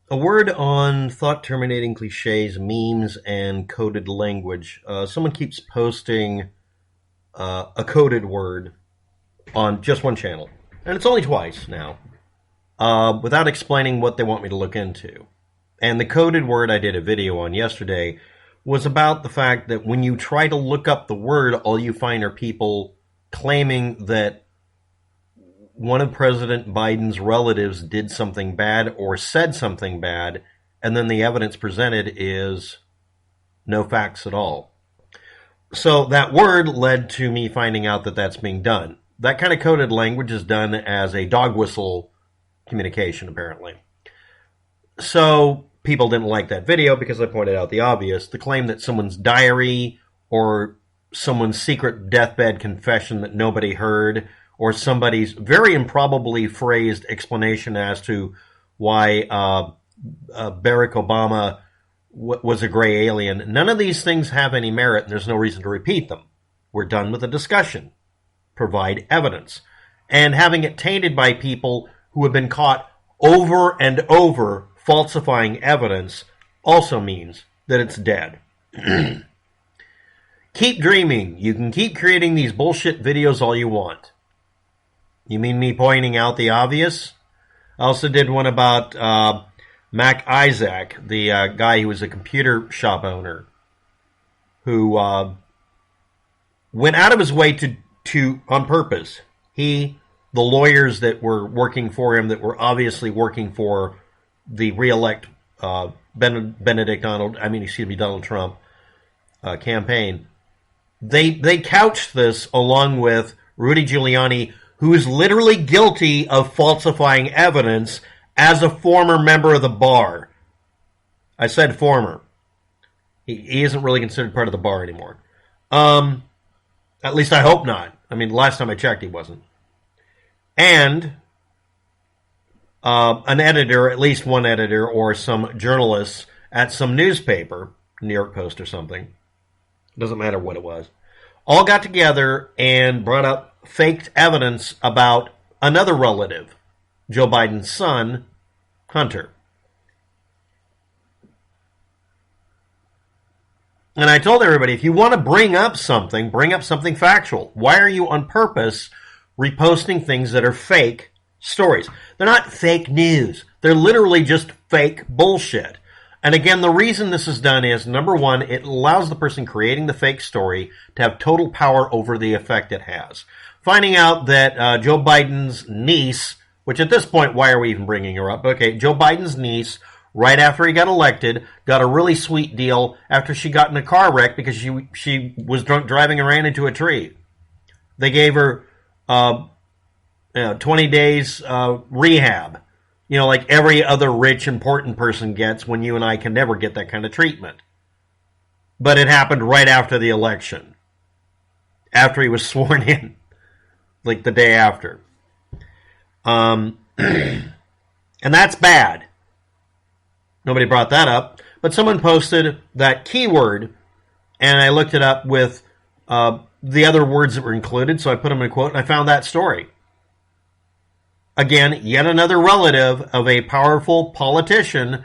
A word on thought-terminating cliches, memes, and coded language. Someone keeps posting a coded word on just one channel, and it's only twice now, without explaining what they want me to look into. And the coded word I did a video on yesterday was about the fact that when you try to look up the word, all you find are people claiming that one of President Biden's relatives did something bad or said something bad, and then the evidence presented is no facts at all. So that word led to me finding out that that's being done. That kind of coded language is done as a dog whistle communication, apparently. So people didn't like that video because I pointed out the obvious. The claim that someone's diary or someone's secret deathbed confession that nobody heard, or somebody's very improbably phrased explanation as to why Barack Obama was a gray alien. None of these things have any merit, and there's no reason to repeat them. We're done with the discussion. Provide evidence. And having it tainted by people who have been caught over and over falsifying evidence also means that it's dead. Keep dreaming. You can keep creating these bullshit videos all you want. You mean me pointing out the obvious? I also did one about Mac Isaac, the guy who was a computer shop owner, who went out of his way to on purpose. He, the lawyers that were working for him, that were obviously working for the re-elect Donald Trump campaign, they couched this along with Rudy Giuliani, who is literally guilty of falsifying evidence as a former member of the bar. I said former. He isn't really considered part of the bar anymore. At least I hope not. I mean, last time I checked, he wasn't. And an editor, at least one editor, or some journalists at some newspaper, New York Post or something, doesn't matter what it was, all got together and brought up faked evidence about another relative, Joe Biden's son, Hunter. And I told everybody, if you want to bring up something factual. Why are you on purpose reposting things that are fake stories? They're not fake news. They're literally just fake bullshit. And again, the reason this is done is, number one, it allows the person creating the fake story to have total power over the effect it has. Finding out that Joe Biden's niece, which at this point, why are we even bringing her up? Okay, Joe Biden's niece, right after he got elected, got a really sweet deal after she got in a car wreck because she was drunk driving and ran into a tree. They gave her 20 days rehab, like every other rich, important person gets when you and I can never get that kind of treatment. But it happened right after the election, after he was sworn in. Like the day after. And that's bad. Nobody brought that up. But someone posted that keyword, and I looked it up with the other words that were included, so I put them in a quote, and I found that story. Again, yet another relative of a powerful politician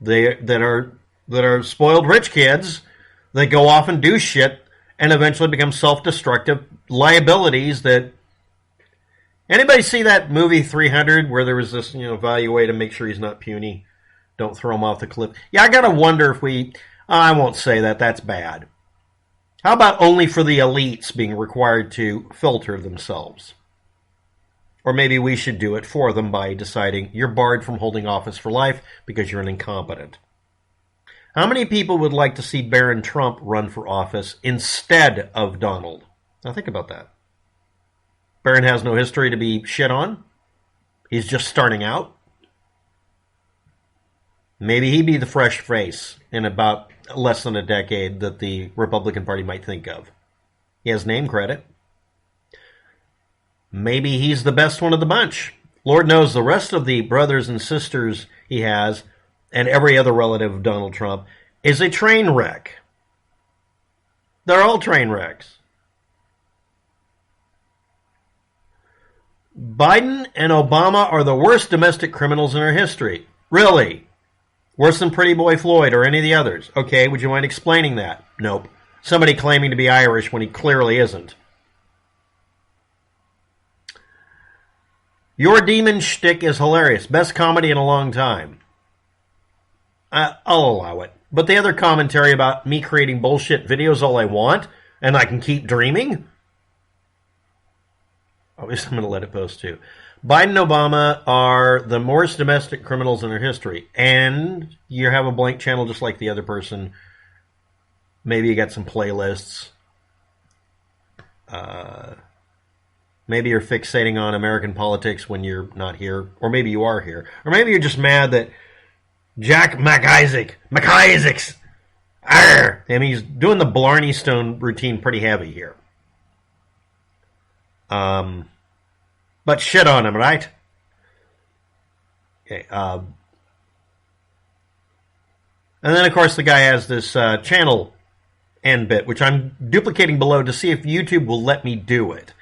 that are spoiled rich kids that go off and do shit and eventually become self-destructive liabilities that... Anybody see that movie 300 where there was this, evaluate to make sure he's not puny? Don't throw him off the cliff. Yeah, I gotta wonder if I won't say that. That's bad. How about only for the elites being required to filter themselves? Or maybe we should do it for them by deciding you're barred from holding office for life because you're an incompetent. How many people would like to see Baron Trump run for office instead of Donald? Now think about that. Barron has no history to be shit on. He's just starting out. Maybe he'd be the fresh face in about less than a decade that the Republican Party might think of. He has name credit. Maybe he's the best one of the bunch. Lord knows the rest of the brothers and sisters he has, and every other relative of Donald Trump, is a train wreck. They're all train wrecks. Biden and Obama are the worst domestic criminals in our history. Really? Worse than Pretty Boy Floyd or any of the others. Okay, would you mind explaining that? Nope. Somebody claiming to be Irish when he clearly isn't. Your demon shtick is hilarious. Best comedy in a long time. I'll allow it. But the other commentary about me creating bullshit videos all I want, and I can keep dreaming? Obviously, I'm going to let it post too. Biden and Obama are the worst domestic criminals in our history. And you have a blank channel just like the other person. Maybe you got some playlists. Maybe you're fixating on American politics when you're not here. Or maybe you are here. Or maybe you're just mad that Jack McIsaac's, I mean, he's doing the Blarney Stone routine pretty heavy here. But shit on him, right? Okay. And then, of course, the guy has this channel end bit, which I'm duplicating below to see if YouTube will let me do it.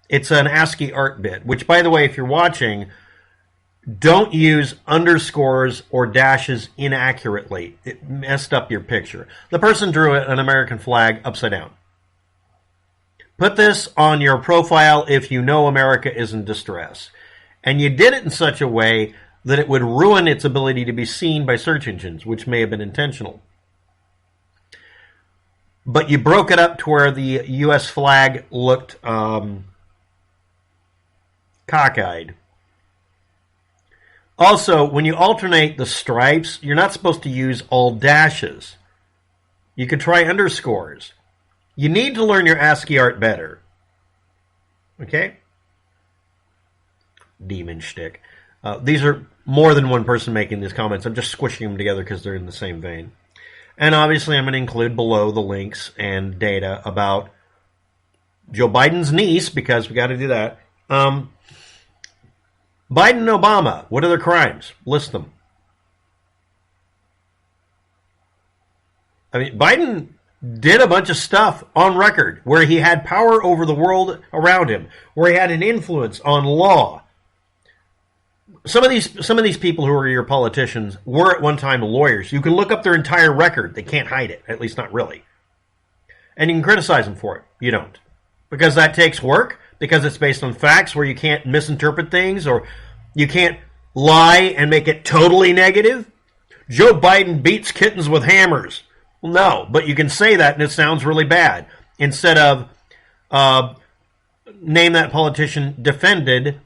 It's an ASCII art bit, which, by the way, if you're watching, don't use underscores or dashes inaccurately. It messed up your picture. The person drew an American flag upside down. Put this on your profile if you know America is in distress. And you did it in such a way that it would ruin its ability to be seen by search engines, which may have been intentional. But you broke it up to where the U.S. flag looked cockeyed. Also, when you alternate the stripes, you're not supposed to use all dashes. You could try underscores. You need to learn your ASCII art better. Okay? Demon shtick. These are more than one person making these comments. I'm just squishing them together because they're in the same vein. And obviously I'm going to include below the links and data about Joe Biden's niece, because we got to do that. Biden and Obama, what are their crimes? List them. I mean, Biden did a bunch of stuff on record where he had power over the world around him, where he had an influence on law. Some of these people who are your politicians were at one time lawyers. You can look up their entire record. They can't hide it, at least not really. And you can criticize them for it. You don't. Because that takes work, because it's based on facts where you can't misinterpret things or you can't lie and make it totally negative. Joe Biden beats kittens with hammers. Well, no, but you can say that and it sounds really bad. Instead of name that politician defended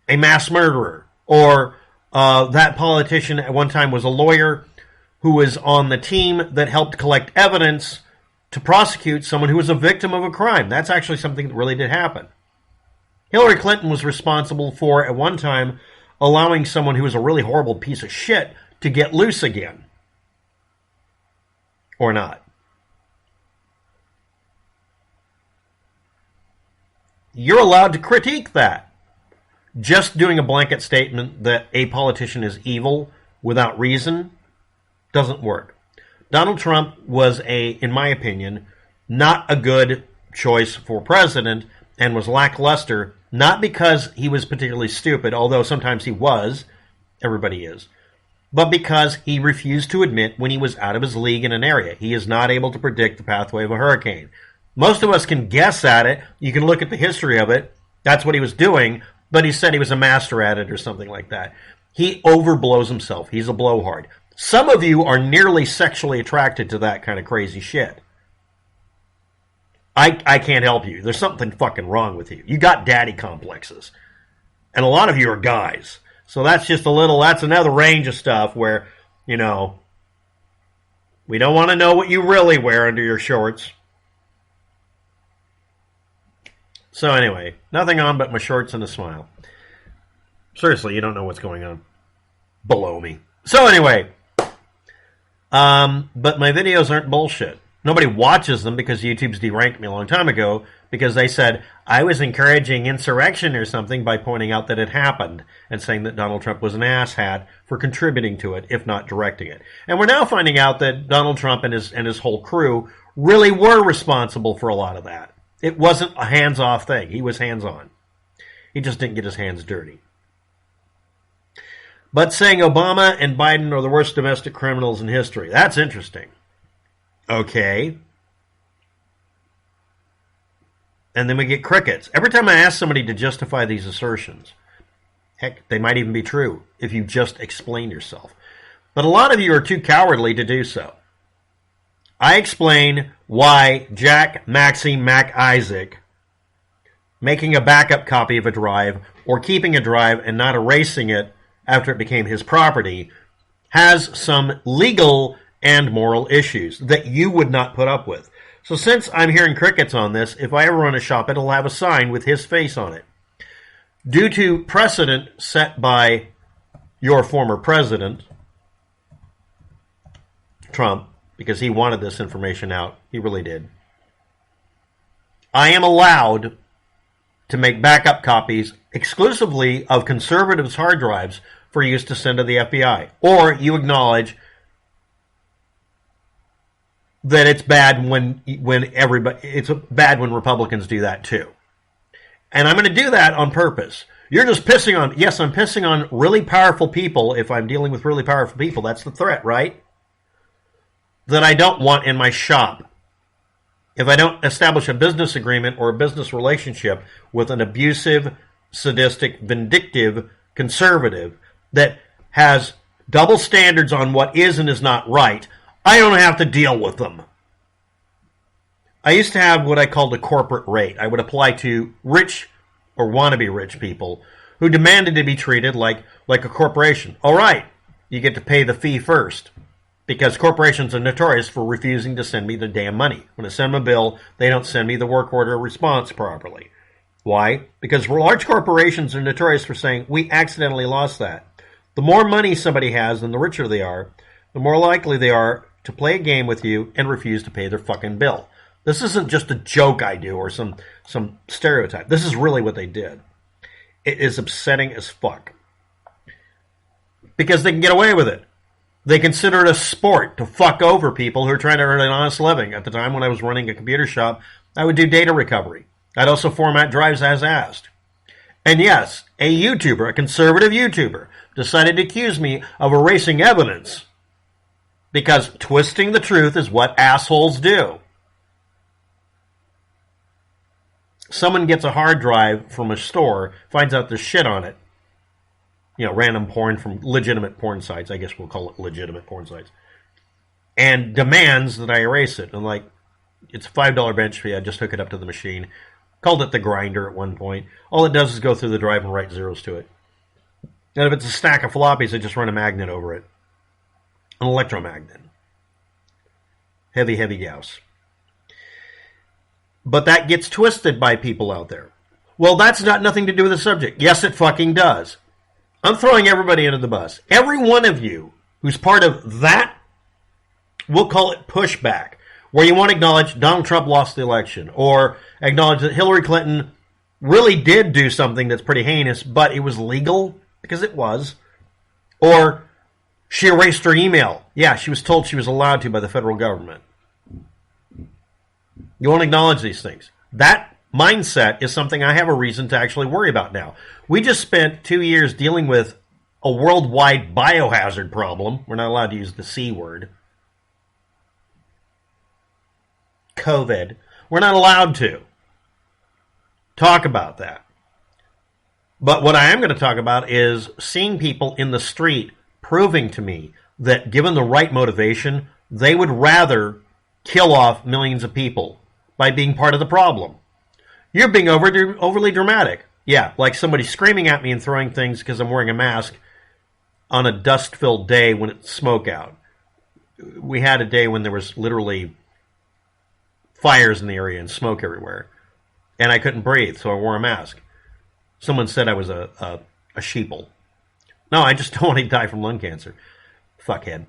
a mass murderer, or that politician at one time was a lawyer who was on the team that helped collect evidence to prosecute someone who was a victim of a crime. That's actually something that really did happen. Hillary Clinton was responsible for, at one time, allowing someone who was a really horrible piece of shit to get loose again. Or not. You're allowed to critique that. Just doing a blanket statement that a politician is evil without reason doesn't work. Donald Trump was in my opinion, not a good choice for president and was lackluster, not because he was particularly stupid, although sometimes he was, everybody is, but because he refused to admit when he was out of his league in an area. He is not able to predict the pathway of a hurricane. Most of us can guess at it. You can look at the history of it. That's what he was doing, but he said he was a master at it or something like that. He overblows himself. He's a blowhard. Some of you are nearly sexually attracted to that kind of crazy shit. I can't help you. There's something fucking wrong with you. You got daddy complexes. And a lot of you are guys. So that's that's another range of stuff where, we don't want to know what you really wear under your shorts. So anyway, nothing on but my shorts and a smile. Seriously, you don't know what's going on below me. So anyway, but my videos aren't bullshit. Nobody watches them because YouTube's deranked me a long time ago because they said I was encouraging insurrection or something by pointing out that it happened and saying that Donald Trump was an asshat for contributing to it, if not directing it. And we're now finding out that Donald Trump and his whole crew really were responsible for a lot of that. It wasn't a hands-off thing. He was hands-on. He just didn't get his hands dirty. but saying Obama and Biden are the worst domestic criminals in history. That's interesting. Okay. And then we get crickets. Every time I ask somebody to justify these assertions, heck, they might even be true if you just explain yourself. But a lot of you are too cowardly to do so. I explain why Jack Maxie Mac Isaac making a backup copy of a drive or keeping a drive and not erasing it after it became his property has some legal and moral issues that you would not put up with. So since I'm hearing crickets on this, if I ever run a shop, it'll have a sign with his face on it. Due to precedent set by your former president, Trump, because he wanted this information out, he really did, I am allowed to make backup copies exclusively of conservatives' hard drives for use to send to the FBI. Or you acknowledge that it's bad when Republicans do that too. And I'm going to do that on purpose. You're just pissing on, yes, I'm pissing on really powerful people. If I'm dealing with really powerful people, that's the threat, right? That I don't want in my shop. If I don't establish a business agreement or a business relationship with an abusive, sadistic, vindictive conservative that has double standards on what is and is not right, I don't have to deal with them. I used to have what I called a corporate rate. I would apply to rich or wannabe rich people who demanded to be treated like a corporation. All right, you get to pay the fee first, because corporations are notorious for refusing to send me the damn money. When I send them a bill, they don't send me the work order response properly. Why? Because large corporations are notorious for saying, we accidentally lost that. The more money somebody has and the richer they are, the more likely they are to play a game with you and refuse to pay their fucking bill. This isn't just a joke I do or some stereotype. This is really what they did. It is upsetting as fuck. Because they can get away with it. They consider it a sport to fuck over people who are trying to earn an honest living. At the time when I was running a computer shop, I would do data recovery. I'd also format drives as asked. And yes, a YouTuber, a conservative YouTuber, decided to accuse me of erasing evidence because twisting the truth is what assholes do. Someone gets a hard drive from a store, finds out there's shit on it. You know, random porn from legitimate porn sites. I guess we'll call it legitimate porn sites. And demands that I erase it. And like, it's a $5 bench fee. I just hook it up to the machine. Called it the grinder at one point. All it does is go through the drive and write zeros to it. And if it's a stack of floppies, I just run a magnet over it. An electromagnet. Heavy, heavy Gauss. But that gets twisted by people out there. Well, that's got nothing to do with the subject. Yes, it fucking does. I'm throwing everybody under the bus. Every one of you who's part of that, we'll call it pushback, where you want to acknowledge Donald Trump lost the election, or acknowledge that Hillary Clinton really did do something that's pretty heinous, but it was legal, because it was, or she erased her email. Yeah, she was told she was allowed to by the federal government. You want to acknowledge these things. That mindset is something I have a reason to actually worry about now. We just spent 2 years dealing with a worldwide biohazard problem. We're not allowed to use the C word. COVID. We're not allowed to talk about that. But what I am going to talk about is seeing people in the street proving to me that given the right motivation, they would rather kill off millions of people by being part of the problem. You're being overly dramatic. Yeah, like somebody screaming at me and throwing things because I'm wearing a mask on a dust-filled day when it's smoke out. We had a day when there was literally fires in the area and smoke everywhere. And I couldn't breathe, so I wore a mask. Someone said I was a sheeple. No, I just don't want to die from lung cancer. Fuckhead.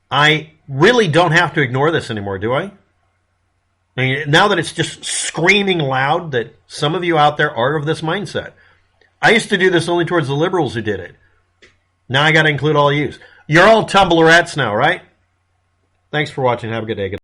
I really don't have to ignore this anymore, do I? I mean, now that it's just screaming loud that some of you out there are of this mindset. I used to do this only towards the liberals who did it. Now I got to include all of you. You're all Tumblerettes now, right? Thanks for watching. Have a good day.